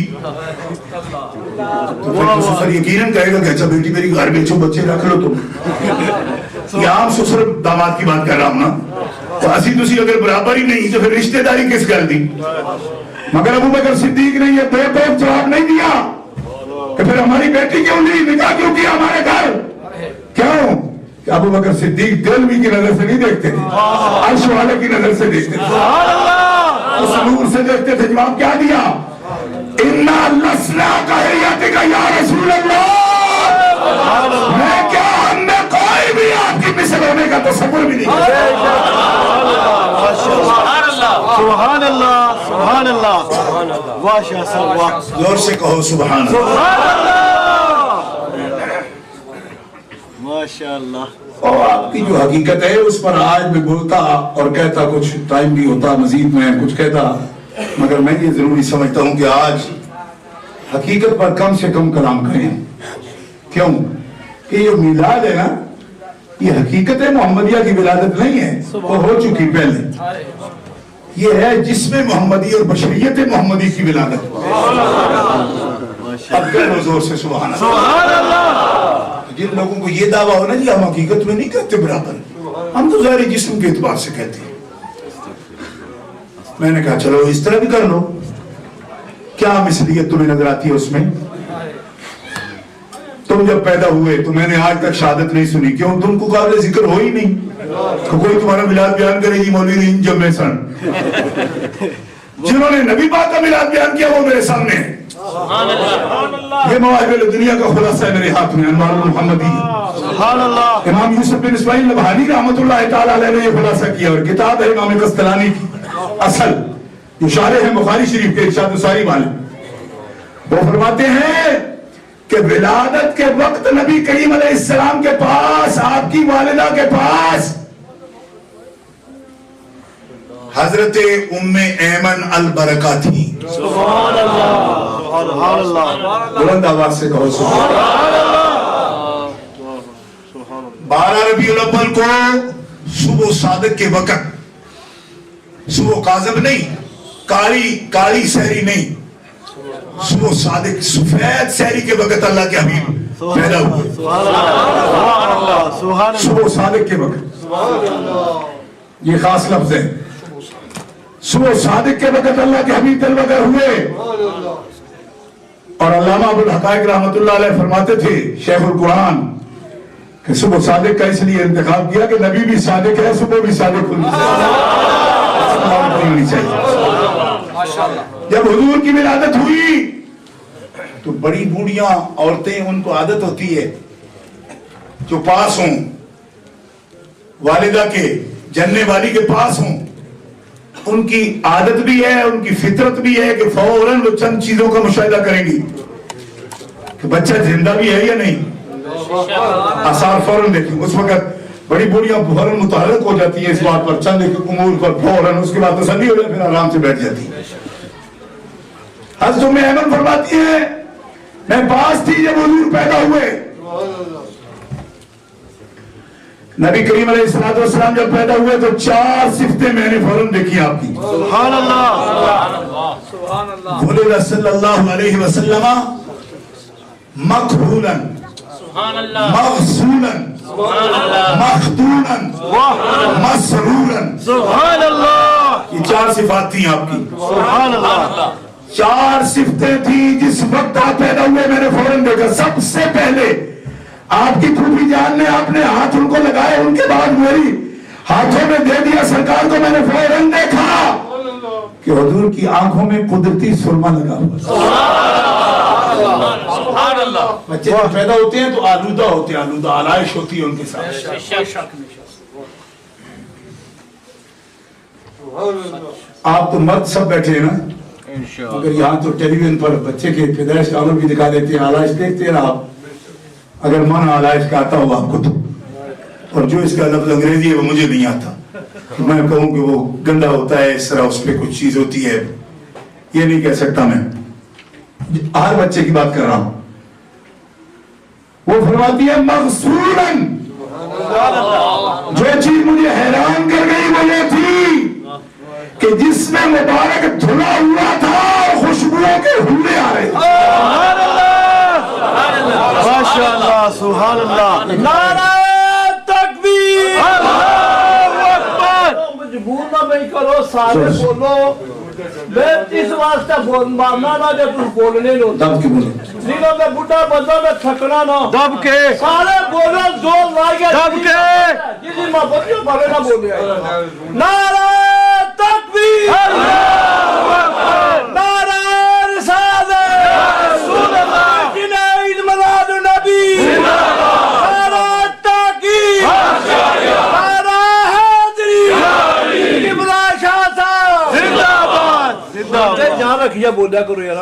تو پھر سسر یقیناً کہے گا کہ اچھا بیٹی میری گھر بیچو بچے رکھ لو تم۔ یہ عام سسر داماد کی بات کر رہا ہوں نا، تو اسی تسی اگر برابر ہی نہیں تو پھر رشتہ داری کس کر دی؟ مگر ابوبکر صدیق نے یہ بے طرف جواب نہیں دیا کہ پھر ہماری بیٹی کیوں نہیں، نکاح کیوں کیا ہمارے گھر؟ کیوں کہ ابوبکر صدیق دلوی کی نظر سے نہیں دیکھتے تھے، عرش والے کی نظر سے دیکھتے تھے، اس نور سے دیکھتے تھے۔ جواب کیا دیا؟ اِنَّا لَسْنَا كَحِيَّتِكَ يَا رسول اللہ، میں کیا ہم میں کوئی بھی آپ کی مثل ہونے کا تصور بھی نہیں کرتا۔ سبحان اللہ، سبحان اللہ، واہ شاہ صاحب واہ، زور سے کہو سبحان اللہ۔ سبحان اللہ، ماشاءاللہ۔ اور آپ کی جو حقیقت ہے اس پر آج میں بولتا اور کہتا، کچھ ٹائم بھی ہوتا مزید میں کچھ کہتا، مگر میں یہ ضروری سمجھتا ہوں کہ آج حقیقت پر کم سے کم کلام کریں۔ کیوں کہ یہ میلاد ہے نا، یہ حقیقت محمدیہ کی ولادت نہیں ہے، وہ ہو چکی پہلے، یہ ہے جس میں محمدی اور بشریت محمدی کی ولادت۔ اب کہہ لو زور سے سبحان اللہ۔ جن لوگوں کو یہ دعویٰ ہونا جی ہم حقیقت میں نہیں کہتے برابر، ہم تو ظاہری جسم کے اعتبار سے کہتے ہیں۔ میں نے کہا چلو اس طرح بھی کر لو، کیا مثلیت تمہیں نظر آتی ہے اس میں؟ تم جب پیدا ہوئے تو میں نے آج تک شہادت نہیں سنی، کیوں؟ تم کو قابل ذکر ہو ہی نہیں، تو کوئی تمہارا میلاد بیان کرے گی مولوی نہیں جمع سن۔ جنہوں نے نبی پاک کا میلاد بیان کیا وہ میرے سامنے ہے۔ یہ مواہب دنیا کا خلاصہ ہے میرے ہاتھ میں، انوار المحمدی۔ امام یوسف بن اسماعیل نبہانی رحمۃ اللہ تعالی علیہ نے یہ خلاصہ کیا، اور کتاب ہے امام قسطلانی کی اصل، جو شارح ہے بخاری شریف کے ارشاد الساری والے، وہ فرماتے ہیں کہ ولادت کے وقت نبی کریم علیہ السلام کے پاس، آپ کی والدہ کے پاس حضرت ام ایمن البرکہ تھی۔ سبحان اللہ، سبحان اللہ، بلند آواز سے کہو سبحان اللہ۔ 12 ربیع الاول کو صبح صادق کے وقت، صبح کاذب نہیں، کالی سحری نہیں، صبح صادق سفید سحری کے وقت اللہ کے حبیب پیدا ہوئے۔ صبح صادق کے وقت، یہ خاص لفظ ہے، صبح صادق کے وقت اللہ کے حبیب دلوگر ہوئے۔ اور علامہ ابو الحقائق رحمۃ اللہ علیہ فرماتے تھے، شیخ القرآن، کہ صبح صادق کا اس لیے انتخاب کیا کہ نبی بھی صادق ہے، صبح بھی صادق ہونی چاہیے۔ جب حضور کی ولادت ہوئی تو بڑی بوڑھیاں عورتیں، ان کو عادت ہوتی ہے جو پاس ہوں، والدہ کے، جننے والی کے پاس ہوں، ان کی عادت بھی ہے، ان کی فطرت بھی ہے کہ فوراً وہ چند چیزوں کا مشاہدہ کریں گی کہ بچہ زندہ بھی ہے یا نہیں، آثار فوراً دیکھیں. اس وقت بڑی بوڑھیاں فوراً متحرک ہو جاتی ہیں اس بات پر، چند ایک امور پر فوراً، اس کے بعد تسلی ہو جائے پھر آرام سے بیٹھ جاتی ہیں. حضرت ام ایمن فرماتی ہیں میں پاس تھی جب حضور پیدا ہوئے. نبی کریم علیہ السلام جب پیدا ہوئے تو 4 صفتیں میں نے فوراً دیکھی آپ کی. سبحان اللہ سبحان اللہ. ولد صلی اللہ علیہ وسلم مقبولا مغسولا مخدونا مسرورا. سبحان اللہ. یہ 4 صفات تھیں آپ کی. سبحان اللہ. 4 صفتیں تھیں جس وقت آپ پیدا ہوئے میں نے فوراً دیکھا. سب سے پہلے آپ کی پھوپھی جان نے اپنے ہاتھ ان کو لگائے، ان کے بعد میری ہاتھوں میں دے دیا سرکار کو. میں نے فوراً دیکھا کہ حضور کی آنکھوں میں قدرتی سرما لگا ہوا. سبحان اللہ. بچے جب پیدا ہوتے ہیں تو آلودہ ہوتے ہیں، آلودہ آلائش ہوتی ہے ان کے ساتھ. آپ تو مرد سب بیٹھے ہیں نا، مگر یہاں تو ٹیلی ویژن پر بچے کے پیدائش کا عمل بھی دکھا دیتے ہیں. آلائش دیکھتے ہیں آپ، اگر من آلائش کا آتا ہو آپ کو تو، اور جو اس کا لفظ انگریزی ہے وہ مجھے نہیں آتا، میں کہوں کہ وہ گندا ہوتا ہے اس طرح، اس پہ کچھ چیز ہوتی ہے، یہ نہیں کہہ سکتا میں. ہر بچے کی بات کر رہا ہوں. وہ فرماتی ہے مغسولاً. جو چیز مجھے حیران کر گئی وہ یہ تھی کہ جس میں مبارک دھلا ہوا تھا اور خوشبوؤں کے حلے آ رہے تھے. ماشاء اللہ. سبحان اللہ. نعرہ تکبیر. اللہ اکبر. مجبور نہ نہیں کرو، سارے بولو. میں اس واسطے ماننا نہ جب تم بولنے لو دب کی بولے دنوں میں بڑھا بندہ میں تھکنا نہ دب کے سارے بولو زور لائے دب کے جی ماں بچوں بڑے نہ بولے. نعرہ تکبیر. اللہ اکبر. نعرہ رسالت. رسول اللہ. عید میلاد النبی. نعرہ تحقیق. نعرہ حیدری. ابراہیم شاہ صاحب زندہ باد. جہاں رکھیا بولیا کرو یار.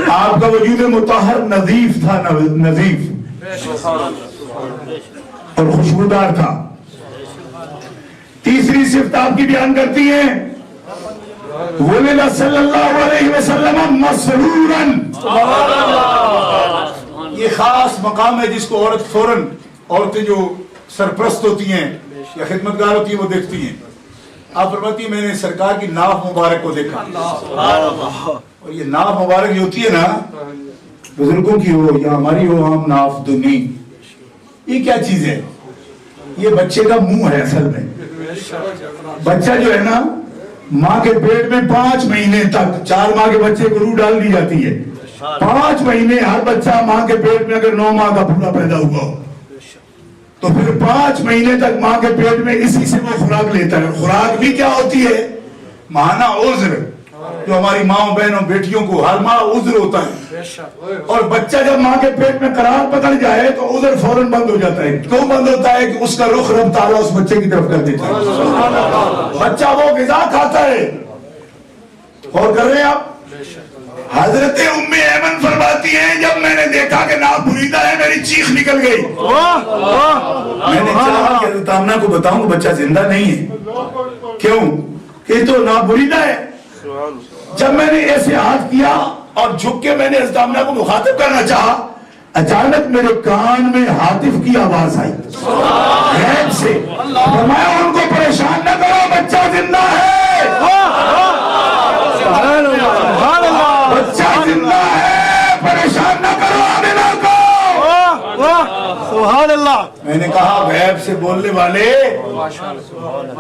آپ کا وجود مطہر نظیف تھا، نظیف اور خوشبودار تھا. تیسری صفت آپ کی بیان کرتی ہیں ولد صلی اللہ علیہ وسلم مسرورا. یہ خاص مقام ہے جس کو عورت فوراً، عورتیں جو سرپرست ہوتی ہیں یا خدمتگار ہوتی ہیں وہ دیکھتی ہیں. آپ فرماتی ہیں میں نے سرکار کی ناف مبارک کو دیکھا. اور یہ ناف مبارک جو ہوتی ہے نا، بزرگوں کی ہو یا ہماری ہو، عام ناف دنی، یہ کیا چیز ہے؟ یہ بچے کا منہ ہے. اصل میں بچہ جو ہے نا، ماں کے پیٹ میں 5 مہینے تک، 4 ماہ کے بچے کو روح ڈال دی جاتی ہے. 5 مہینے ہر بچہ ماں کے پیٹ میں، اگر 9 ماہ کا پورا پیدا ہوا ہو تو پھر 5 مہینے تک ماں کے پیٹ میں اسی سے وہ خوراک لیتا ہے. خوراک بھی کیا ہوتی ہے؟ ماہانہ عذر، جو ہماری ماں بہنوں بیٹیوں کو ہر ماہ عذر ہوتا ہے. اور بچہ جب ماں کے پیٹ میں قرار پکڑ جائے تو عذر فوراً بند ہو جاتا ہے. کیوں بند ہوتا ہے؟ کہ اس کا رخ رب تعالیٰ اس بچے کی طرف کر دیتا ہے. بچہ وہ غذا کھاتا ہے. اور کر رہے ہیں آپ؟ حضرت ام ایمن فرماتی ہیں جب میں نے دیکھا کہ ناف بریدہ ہے میری چیخ نکل گئی. میں نے چاہا کہ حضرت آمنہ کو بتاؤں کہ بچہ زندہ نہیں ہے. کیوں؟ کہ تو ناف بریدہ ہے. جب میں نے ایسے ہاتھ کیا اور جھک کے میں نے حضرت آمنہ کو مخاطب کرنا چاہا، اچانک میرے کان میں ہاتف کی آواز آئی غیب سے. فرمایا ان کو پریشان نہ کرو، بچہ زندہ ہے. بچہ زندہ ہے، پریشان نہ کرو آمنہ کو. سبحان اللہ. میں نے کہا غیب سے بولنے والے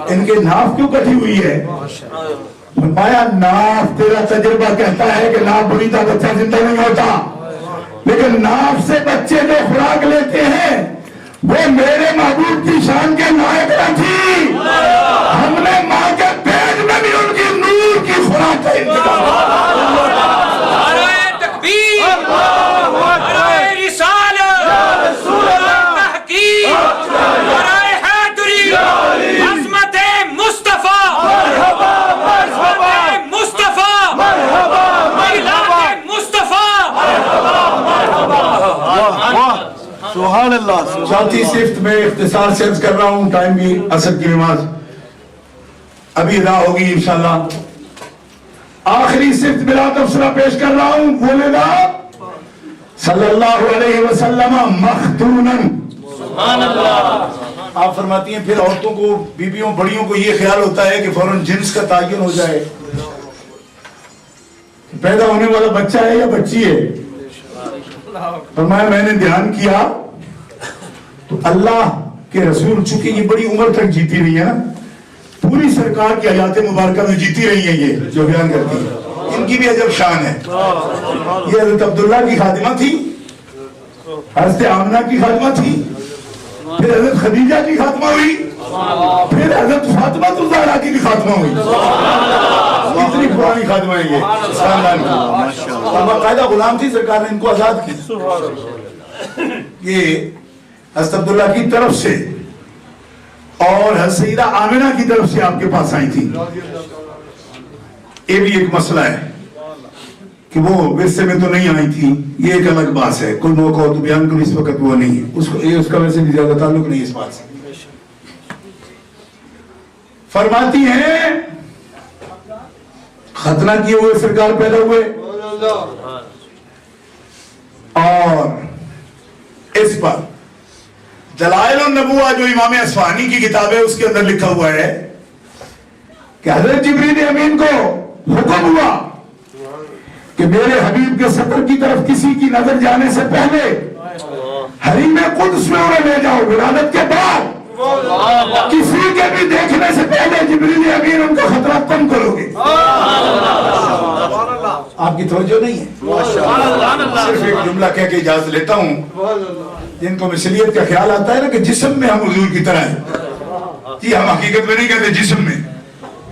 ان کے ناف کیوں کٹی ہوئی ہے؟ فرمایا ناف تیرا تجربہ کہتا ہے کہ ناف بریدہ بچہ زندہ نہیں ہوتا، لیکن ناف سے بچے جو خوراک لیتے ہیں وہ میرے محبوب کی شان کے لائق نہ تھی. ہم نے ماں کے پیٹ میں بھی ان کی نور کی خوراک کا انتظام. سبحان چوتھی صفت میں اختصار سے عرض کر رہا ہوں، ٹائم بھی عصر کی نماز ابھی ادا ہوگی انشاءاللہ۔ آخری صفت بلا تبصرہ پیش کر رہا ہوں، ولدا صلی اللہ علیہ وسلم مختونن۔ آپ فرماتی ہیں پھر عورتوں کو، بیویوں بڑیوں کو یہ خیال ہوتا ہے کہ فوراً جنس کا تعین ہو جائے، پیدا ہونے والا بچہ ہے یا بچی ہے۔ فرمایا میں نے دھیان کیا تو اللہ کے رسول چونکہ یہ بڑی عمر تک جیتی رہی ہے نا، پوری سرکار کی حیات مبارکہ میں جیتی رہی ہیں، یہ جو بیان کرتی ہیں ان کی بھی عجب شان ہے۔ یہ حضرت عبداللہ کی خادمہ تھی، حضرت آمنہ کی خادمہ تھی، پھر حضرت خدیجہ کی خاتمہ ہوئی، پھر حضرت فاطمہ الزہرا کی بھی خاتمہ ہوئی۔ اتنی پرانی خاتمہ ہے یہ خاندان کی، اور باقاعدہ غلام تھی، سرکار نے ان کو آزاد کی۔ یہ حضرت عبداللہ کی طرف سے اور حضرت سیدہ آمنہ کی طرف سے آپ کے پاس آئی تھی۔ یہ بھی ایک مسئلہ ہے کہ وہ ورثے میں تو نہیں آئی تھی، یہ ایک الگ بات ہے، کوئی موقع ہو تو بیان کرو، اس وقت وہ نہیں ہے، اس کا ویسے بھی زیادہ تعلق نہیں اس بات سے۔ فرماتی ہیں ختنہ کیے ہوئے سرکار پیدا ہوئے، اور اس پر دلائل النبوہ جو امام اصفہانی کی کتاب ہے اس کے اندر لکھا ہوا ہے کہ حضرت جبریل امین کو حکم ہوا کہ میرے حبیب کے سطر کی طرف کسی کی نظر جانے سے پہلے حریم قدس میں انہیں لے جاؤ، ولادت کے بعد کسی کے بھی دیکھنے سے پہلے جبریل امین ان کا خطرہ کم کرو گے۔ آپ کی توجہ نہیں ہے، صرف ایک جملہ کہہ کے اجازت لیتا ہوں۔ جن کو مثلیت کا خیال آتا ہے نا کہ جسم میں ہم حضور کی طرح ہیں، جی ہم حقیقت میں نہیں کہتے، جسم میں۔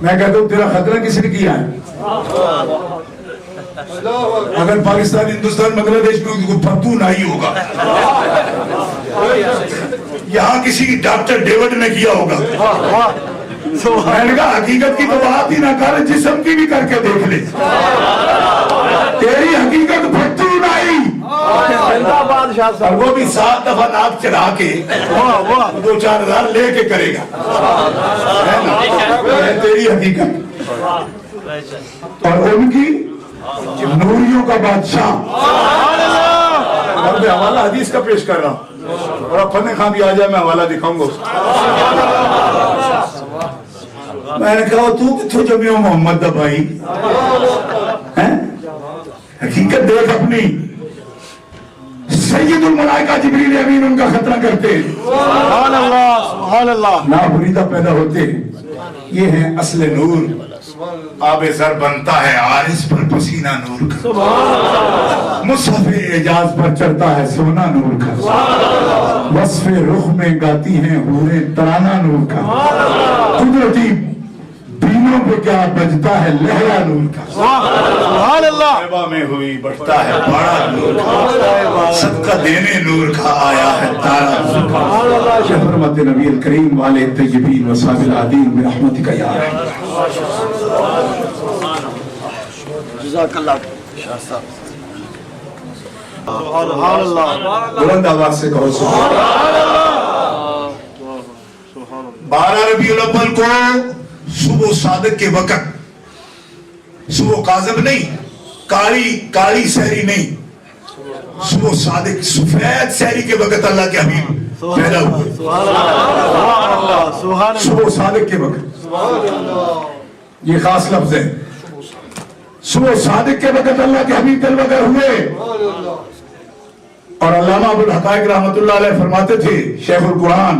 میں کہتا ہوں تیرا خطرہ کس نے کیا ہے؟ اگر پاکستان، ہندوستان، بنگلہ دیش میں ان کو پھرتو نہیں ہوگا، یہاں کسی ڈاکٹر ڈیوڈ نے کیا ہوگا۔ میں نے کہا حقیقت کی تو بات ہی نہ کر، جسم کی بھی کر کے دیکھ لے، تیری حقیقت پھرتو نہیں۔ اور وہ بھی 7 دفعہ ناک چڑھا کے 2-4 ہزار لے کے کرے گا، تیری حقیقت۔ اور ان کی نوریوں کا بادشاہ، اور میں حوالہ حدیث کا پیش کر رہا ہوں، اور اب فن خان بھی آ جائے میں حوالہ دکھاؤں گا۔ میں نے کہا تو کتھو جمعیوں محمد دا بھائی، حقیقت دیکھ اپنی۔ سید الملائکہ جبریل امین ان کا خطرہ کرتے، سبحان اللہ سبحان اللہ، نابریدہ پیدا ہوتے، یہ ہیں اصل نور۔ آب زر بنتا ہے عارض پر پسینہ نور کا، مصحف اعجاز پر چڑھتا ہے سونا نور کا، وصف رخ میں گاتی ہیں حوریں ترانہ نور کا، قدرتی بینوں پہ کیا بجتا ہے لہرا نور کا، سبحان اللہ، طیبہ میں ہوئی بڑھتا ہے بڑا نور کا، صدقہ دینے نور کا آیا ہے تارا نور کا، حرمت نبی الکریم والے طیبین و صحاب العدین برحمتک یا رحم۔ جزاک اللہ سبحان اللہ، بلند آواز سے کہو سبحان اللہ۔ 12 ربیع الاول کو صبح صادق کے وقت، صبح قاذب نہیں، کالی سحری نہیں، صبح صادق سفید سحری کے وقت اللہ کے حبیب پیدا ہوئے، صبح صادق کے وقت، یہ خاص لفظ ہے، صبح صادق کے وقت اللہ کے حبیب دلوگر ہوئے۔ اور علامہ ابو الحقائق رحمت اللہ علیہ فرماتے تھے، شیخ القرآن،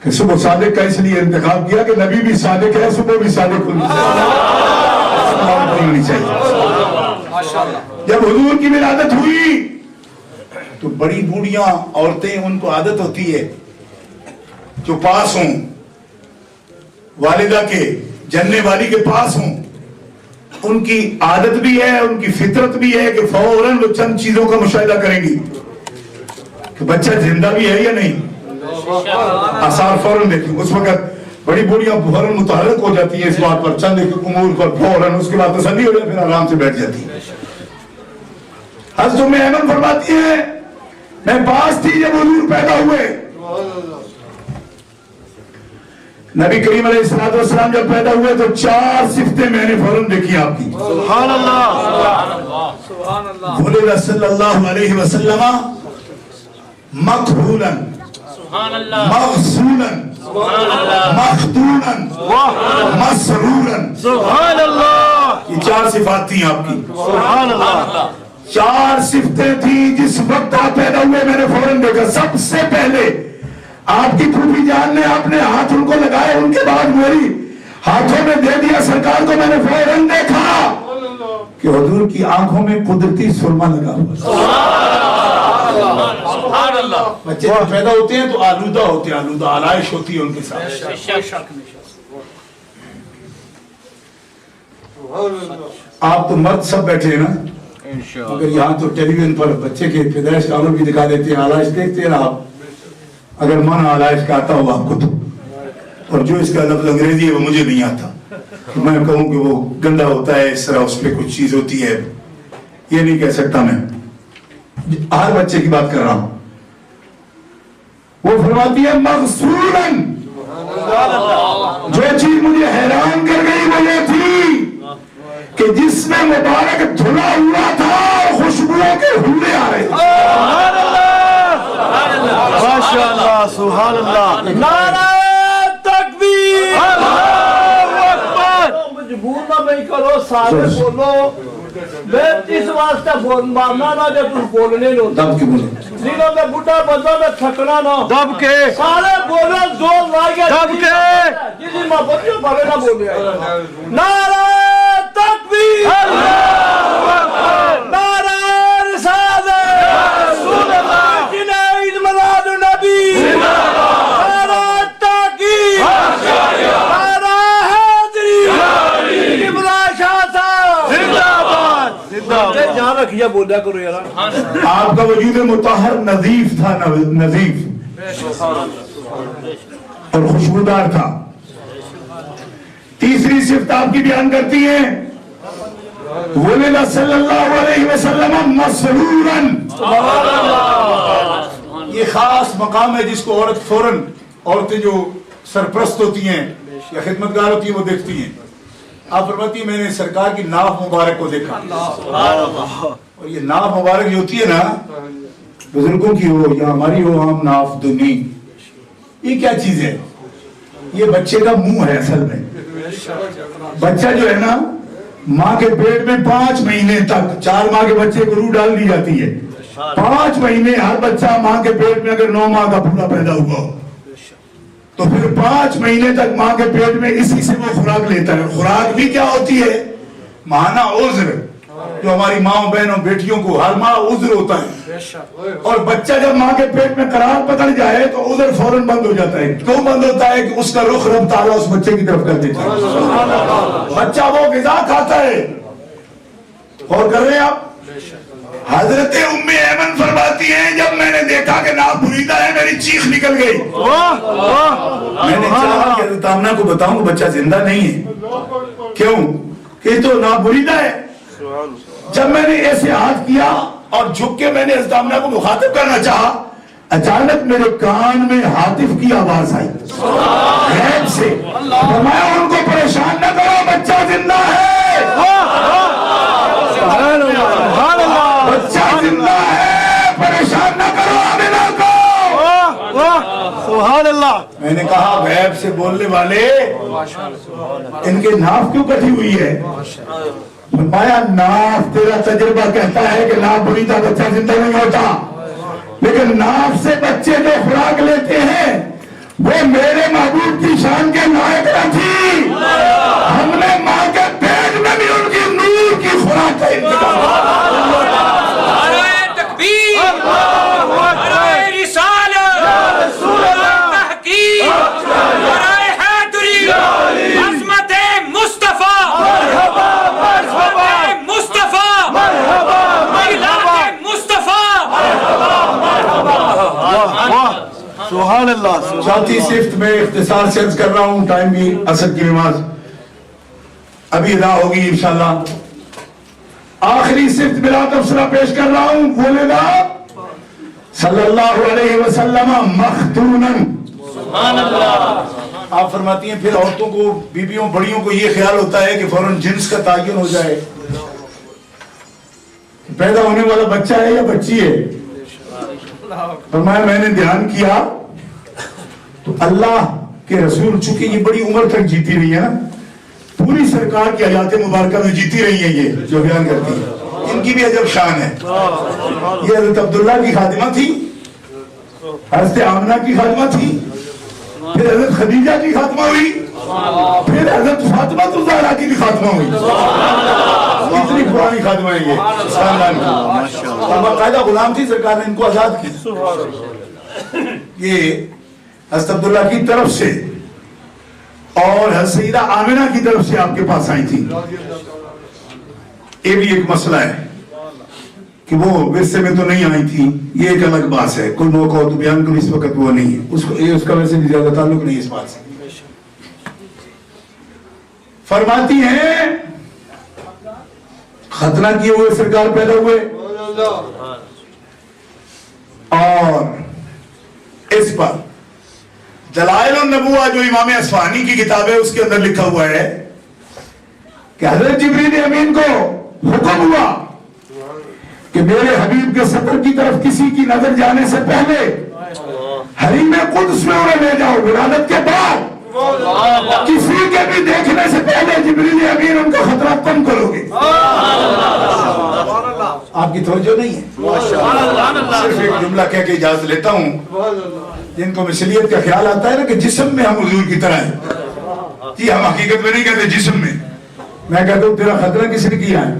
کہ صبح صادق کا اس لیے انتخاب کیا کہ نبی بھی صادق ہے، صبح بھی صادق ہونی چاہیے۔ جب حضور کی ولادت ہوئی تو بڑی بوڑھیاں عورتیں، ان کو عادت ہوتی ہے جو پاس ہوں، والدہ کے، جننے والی کے پاس ہوں، ان کی عادت بھی ہے، ان کی فطرت بھی ہے کہ فوراً وہ چند چیزوں کا مشاہدہ کریں گی کہ بچہ زندہ بھی ہے یا نہیں، آثار فوراً دیکھیں۔ اس وقت بڑی بوڑھیاں فوراً متحرک ہو جاتی ہیں اس بات پر، چند امور پر فوراً، اس کے بعد تسلی ہو جائے، پھر آرام سے بیٹھ جاتی ہے۔ حضرت ام ایمن فرماتی ہے میں پاس تھی جب حضور پیدا ہوئے. نبی کریم علیہ الصلوۃ والسلام جب پیدا ہوئے تو 4 صفتیں میں نے فوراً دیکھی آپ کی. سبحان اللہ سبحان اللہ. ولد صلی اللہ علیہ وسلم مقبولا سبحان اللہ مغسولا سبحان اللہ مختونا مسرورا. سبحان اللہ. یہ 4 صفات تھیں آپ کی. سبحان اللہ. 4 صفتیں تھیں. جس وقت آپ پیدا ہوئے میں نے فوراً دیکھا. سب سے پہلے آپ کی پھوپھی جان نے اپنے ہاتھ ان کو لگائے, ان کے بعد میری ہاتھوں میں دے دیا سرکار کو. میں نے فوراً دیکھا کہ حضور کی آنکھوں میں قدرتی سرما لگا ہوا. سبحان اللہ. بچے جب پیدا ہوتے ہیں تو آلودہ ہوتے ہیں, آلودہ آلائش ہوتی ہے ان کے ساتھ. آپ تو مرد سب بیٹھے ہیں نا, مگر یہاں تو ٹیلی ویژن پر بچے کے پیدائش کا عمل بھی دکھا دیتے ہیں, آلائش دیکھتے ہیں نا آپ. اگر من آلائش کا آتا ہو آپ کو تو, اور جو اس کا لفظ انگریزی ہے وہ مجھے نہیں آتا, میں کہوں کہ وہ گندا ہوتا ہے اس طرح, اس پہ کچھ چیز ہوتی ہے, یہ نہیں کہہ سکتا میں. ہر بچے کی بات کر رہا ہوں. وہ فرماتی ہے مغسولاً. جو چیز مجھے حیران کر گئی وہ یہ تھی کہ جس میں مبارک دھلا ہوا تھا اور خوشبوؤں کے حلے آ رہے تھے. ماشاء اللہ سبحان اللہ. نعرہ تکبیر. اللہ اکبر. مجبور نہ نہیں کرو, سارے بولو. میں اس واسطے مارنا نہ جب تم بولنے لو. دب کے بولے. دنوں میں بڑھا بندہ میں تھکنا نہ. دب کے. سارے بولو زور لائے. دب کے. جسی ماں بچوں بھرے نہ بولے. نعرہ تکبیر. اللہ اکبر. نعرہ رسالت. رسول اللہ. جنید ملاد نبی. نعرہ تاکید. نعرہ حیدری. ابراہیم شاہ صاحب. جہاں رکھیا بولیا کرو یار. آپ کا وجود مطہر نظیف تھا, نظیف اور خوشبودار تھا. تیسری صفت آپ کی بیان کرتی ہیں ولد صلی اللہ علیہ وسلم مسرورا. یہ خاص مقام ہے جس کو عورت فوراً, عورتیں جو سرپرست ہوتی ہیں یا خدمتگار ہوتی ہیں وہ دیکھتی ہیں. آپ فرماتی ہیں میں نے سرکار کی ناف مبارک کو دیکھا. اور یہ ناف مبارک جو ہوتی ہے نا, بزرگوں کی ہو یا ہماری ہو, ہم ناف دنی, یہ کیا چیز ہے؟ یہ بچے کا منہ ہے. اصل میں بچہ جو ہے نا, ماں کے پیٹ میں 5 مہینے تک, 4 ماہ کے بچے کو روح ڈال دی جاتی ہے. 5 مہینے ہر بچہ ماں کے پیٹ میں, اگر 9 ماہ کا پورا پیدا ہوا ہو تو پھر 5 مہینے تک ماں کے پیٹ میں اسی سے وہ خوراک لیتا ہے. خوراک بھی کیا ہوتی ہے؟ ماہانہ عذر, جو ہماری ماں بہنوں بیٹیوں کو ہر ماہ عذر ہوتا ہے. اور بچہ جب ماں کے پیٹ میں قرار پکڑ جائے تو عذر فوراً بند ہو جاتا ہے. کیوں بند ہوتا ہے؟ کہ اس کا رخ رب تعالیٰ اس بچے کی طرف کر دیتا ہے. بچہ وہ غذا کھاتا ہے. اور کر رہے ہیں آپ. حضرت ام ایمن فرماتی ہیں جب میں نے دیکھا کہ ناف بریدہ ہے میری چیخ نکل گئی. میں نے چاہا کہ حضرت آمنہ کو بتاؤں کہ بچہ زندہ نہیں ہے. کیوں؟ کہ تو ناف بریدہ ہے. جب میں نے ایسے ہاتھ کیا اور جھک کے میں نے حضرت آمنہ کو مخاطب کرنا چاہا, اچانک میرے کان میں ہاتف کی آواز آئی غیب سے. فرمایا ان کو پریشان نہ کرو, بچہ زندہ ہے. بچہ زندہ ہے, پریشان نہ کرو آمنہ کو. سبحان اللہ. میں نے کہا غیب سے بولنے والے ان کے ناف کیوں کٹی ہوئی ہے؟ فرمایا ناف تیرا تجربہ کہتا ہے کہ ناف بریدہ بچہ زندہ نہیں ہوتا, لیکن ناف سے بچے جو خوراک لیتے ہیں وہ میرے محبوب کی شان کے لائق نہ تھی. ہم نے ماں کے پیٹ میں بھی ان کی نور کی خوراک کا انتظام. سبحان اللہ. چوتھی صفت میں اختصار سے عرض کر رہا ہوں, ٹائم بھی عصر کی نماز ابھی ادا ہوگی انشاءاللہ. آخری صفت بلا تبصرہ پیش کر رہا ہوں. ولد صلی اللہ علیہ وسلم مختونن. آپ فرماتی ہیں پھر عورتوں کو، بیویوں بڑیوں کو یہ خیال ہوتا ہے کہ فوراً جنس کا تعین ہو جائے، پیدا ہونے والا بچہ ہے یا بچی ہے. فرمایا میں نے دھیان کیا تو اللہ کے رسول چونکہ یہ بڑی عمر تک جیتی رہی ہے نا، پوری سرکار کی حیات مبارکہ میں جیتی رہی ہیں، یہ جو بیان کرتی ہیں ان کی بھی عجب شان ہے. یہ حضرت عبداللہ کی خادمہ تھی، حضرت آمنہ کی خادمہ تھی، پھر حضرت خدیجہ کی خاتمہ ہوئی، پھر حضرت فاطمہ الزہرا کی بھی خاتمہ ہوئی. اتنی پرانی خاتمہ ہے یہ خاندان کی، اور باقاعدہ غلام تھی، سرکار نے ان کو آزاد کی. یہ حضرت عبداللہ کی طرف سے اور حضرت سیدہ آمنہ کی طرف سے آپ کے پاس آئی تھی. یہ بھی ایک مسئلہ ہے کہ وہ ورثے میں تو نہیں آئی تھی، یہ ایک الگ بات ہے، کوئی موقع ہو تو بیان کرو، اس وقت وہ نہیں ہے، اس کا ویسے بھی زیادہ تعلق نہیں اس بات سے. فرماتی ہیں ختنہ کیے ہوئے سرکار پیدا ہوئے، اور اس پر دلائل النبوہ جو امام اصفہانی کی کتاب ہے اس کے اندر لکھا ہوا ہے کہ حضرت جبریل امین کو حکم ہوا کہ میرے حبیب کے سطر کی طرف کسی کی نظر جانے سے پہلے حریم قدس میں انہیں لے جاؤ، ولادت کے بعد کسی کے بھی دیکھنے سے پہلے جبریل امین ان کا خطرہ کم کرو گے. آپ کی توجہ نہیں ہے، صرف ایک جملہ کہہ کے اجازت لیتا ہوں. جن کو مثلیت کا خیال آتا ہے نا کہ جسم میں ہم حضور کی طرح ہیں، جی ہم حقیقت میں نہیں کہتے جسم میں. میں کہتا ہوں تیرا خطرہ کس نے کیا ہے؟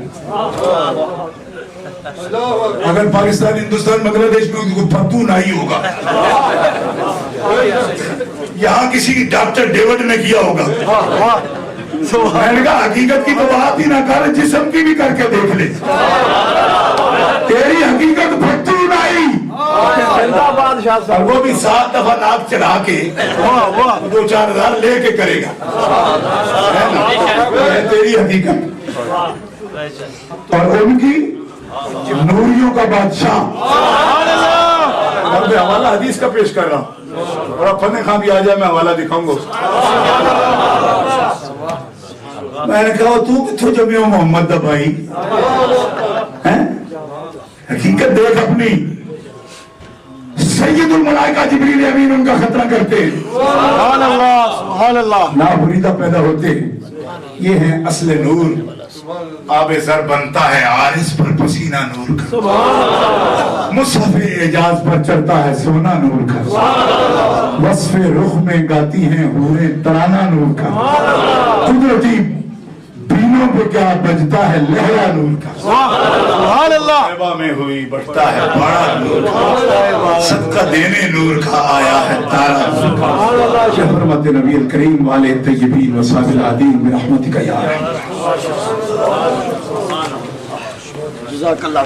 اگر پاکستان، ہندوستان، بنگلہ دیش میں کوئی پختون آئی ہوگا، یہاں کسی ڈاکٹر ڈیوڈ نے کیا ہوگا. میں نے کہا حقیقت کی تو بات ہی نہ کر، جسم کی بھی کر کے دیکھ لے. تیری حقیقت پختون آئی، اور وہ بھی 7 دفعہ ناک چڑھا کے 2-4 ہزار لے کے کرے گا. تیری حقیقت اور ان کی نوریوں کا بادشاہ. اور میں حوالہ حدیث کا پیش کر رہا ہوں، اور اب فن خان بھی آ جائے میں حوالہ دکھاؤں گا. میں نے کہا تو کتھو جمعی ہو محمد دا بھائی، حقیقت دیکھ اپنی. سید الملائکہ جبریل امین ان کا خطرہ کرتے، سبحان اللہ سبحان اللہ، نابریدہ پیدا ہوتے. یہ ہے اصل نور. آب زر بنتا ہے عارض پر پسینہ نور کا، مصحف اعجاز پر چڑھتا ہے سونا نور کا، وصف رخ میں گاتی ہیں حوریں ترانہ نور کا، قدرتی بینوں پہ کیا بجتا ہے لہرا نور کا، سبحان اللہ، طیبہ میں ہوئی بڑھتا ہے بڑا نور کا، صدقہ دینے نور کا آیا ہے تارا نور کا. حرمت نبی الکریم والے طیبین و صحابہ العظیم برحمتک یا رحمت. جزاک اللہ.